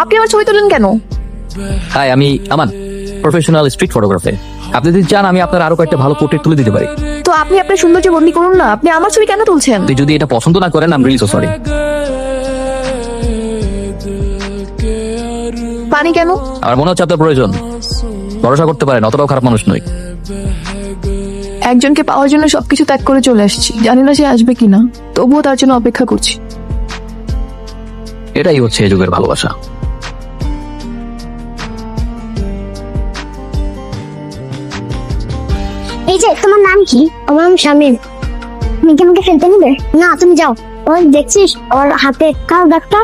আপনি আমার ছবি তুলেন কেন? হাই, আমি আমান, প্রফেশনাল স্ট্রিট ফটোগ্রাফার। আপনি যদি চান আমি আপনার আরো কয়েকটা ভালো পোর্ট্রেট তুলে দিতে পারি। তো আপনি আপনার সৌন্দর্য বন্দি করুন না, আপনি আমার ছবি কেন তুলছেন? তুই যদি এটা পছন্দ না করেন, আমি রিয়েলি সো সরি। পানি কেন? আমার মনে হচ্ছে আপনার প্রয়োজন। ভরসা করতে পারেন, অতটাও খারাপ মানুষ নই। একজনকে পাওয়ার জন্য সবকিছু ত্যাগ করে চলে আসছি, জানি না সে আসবে কিনা, তবুও তার জন্য অপেক্ষা করছি। এটাই হচ্ছে এই যুগের ভালোবাসা। এই যে, তোমার নাম কি? আমার নাম শামিম। তুমি কি আমাকে ফেলতে নিবে? না, তুমি যাও। ওই দেখছিস ওর হাতে কাল দাগটা?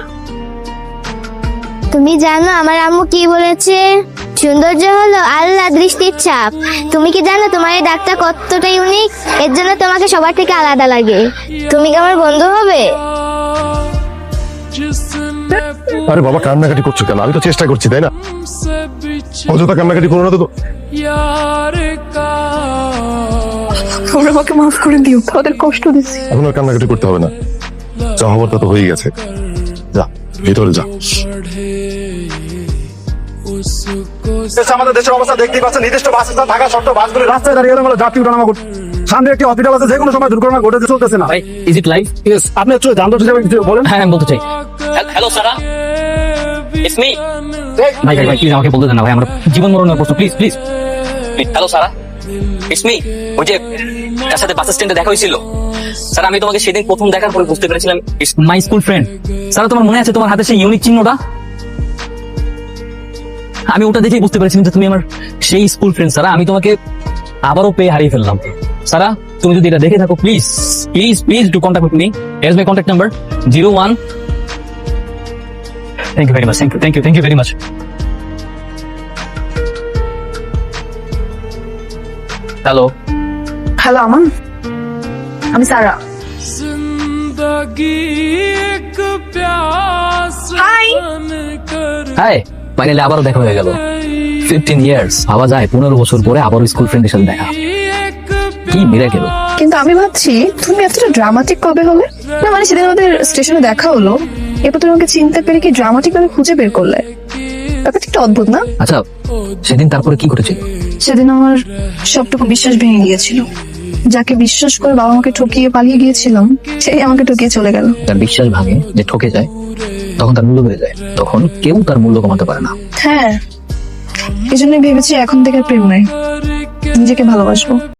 তুমি জানো আমার আম্মু কি বলেছে? সৌন্দর্য হলো আল্লাহ দৃষ্টির ছাপ। তুমি কি জানো তোমার এই দাগটা কতটা ইউনিক? এর জন্য তোমাকে সবার থেকে আলাদা লাগে। তুমি কি আমার বন্ধু হবে? আরে বাবা, কান্নাকাটি করছো কেন? আমি তো চেষ্টা করছি, তাই না? অযথা কান্নাকাটি করো না তো। তোমরা আমাকে মাফ করে দিও, ওদের কষ্ট দিচ্ছি। এখন আর কান্নাকাটি করতে হবে না, যা হবার তা তো হয়ে গেছে। যা ভিতরে যা। আমাদের দেশের অবস্থা দেখতেই পাচ্ছেন। নির্দিষ্ট বাস স্থান থাকা সত্ত্বেও বাসগুলি রাস্তায় দাঁড়িয়ে এলোমেলো যাত্রী ওঠানামা করছে। সামনে একটি হসপিটাল আছে, যে কোনো সময় দুর্ঘটনা ঘটে চলতেছে না। ভাই, ইজ ইট লাইভ? আপনি একটু যানজট হিসেবে কিছু বলেন। হ্যাঁ, আমি বলতে চাই। Hello Sara, it's me. ভাই ভাই ভাই, প্লিজ আমাকে বলতে দেন না ভাই, আমার জীবন মরণের প্রশ্ন, please please. Hello Sara, it's me. ওই যে তার সাথে বাস স্ট্যান্ডে দেখা হয়েছিল স্যার, আমি তোমাকে সেদিন প্রথম দেখার পরে বুঝতে পেরেছিলাম it's my school friend. Sir, তোমার মনে আছে তোমার হাতে সেই ইউনিক চিহ্নটা? আমি ওটা দেখেই বুঝতে পেরেছিলাম যে তুমি আমার সেই স্কুল ফ্রেন্ড। স্যার, আমি তোমাকে আবারও পেয়ে হারিয়ে ফেললাম। স্যার, তুমি যদি এটা দেখে থাকো, please please please do contact with me. Here is my contact number 01। Thank you very much, thank you very much. Hello hello Aman, আমি সারা। হাই। হাই, ফাইনালি আবারও দেখা হয়ে গেল। 15 ইয়ার্স, ভাবা যায় 15 বছর পরে আবারও স্কুল ফ্রেন্ডের সাথে দেখা। কি মিরাকেল। কিন্তু আমি ভাবছি তুমি এতটা ড্রামাটিক কবে হলে? না মানে সেদিন আমাদের স্টেশনে দেখা হলো, এরপর তুমি আমাকে চিনতে পেরে কি ড্রামাটিক ভাবে খুঁজে বের করলে? ব্যাপারটা একটু অদ্ভুত না? আচ্ছা, সেদিন তারপরে কি ঘটেছিল? সেদিন আমার সবটুকু বিশ্বাস ভেঙে গিয়েছিল। যাকে বিশ্বাস করে বাবা আমাকে ঠকিয়ে পালিয়ে গিয়েছিলাম, সেই আমাকে ঠকিয়ে চলে গেল। তার বিশ্বাস ভাঙে, যে ঠকে যায় তখন তার মূল্য বেড়ে যায়, তখন কেউ তার মূল্য কমাতে পারে না। হ্যাঁ, এই জন্য ভেবেছি এখন থেকে আর প্রেম নাই, নিজেকে ভালোবাসবো।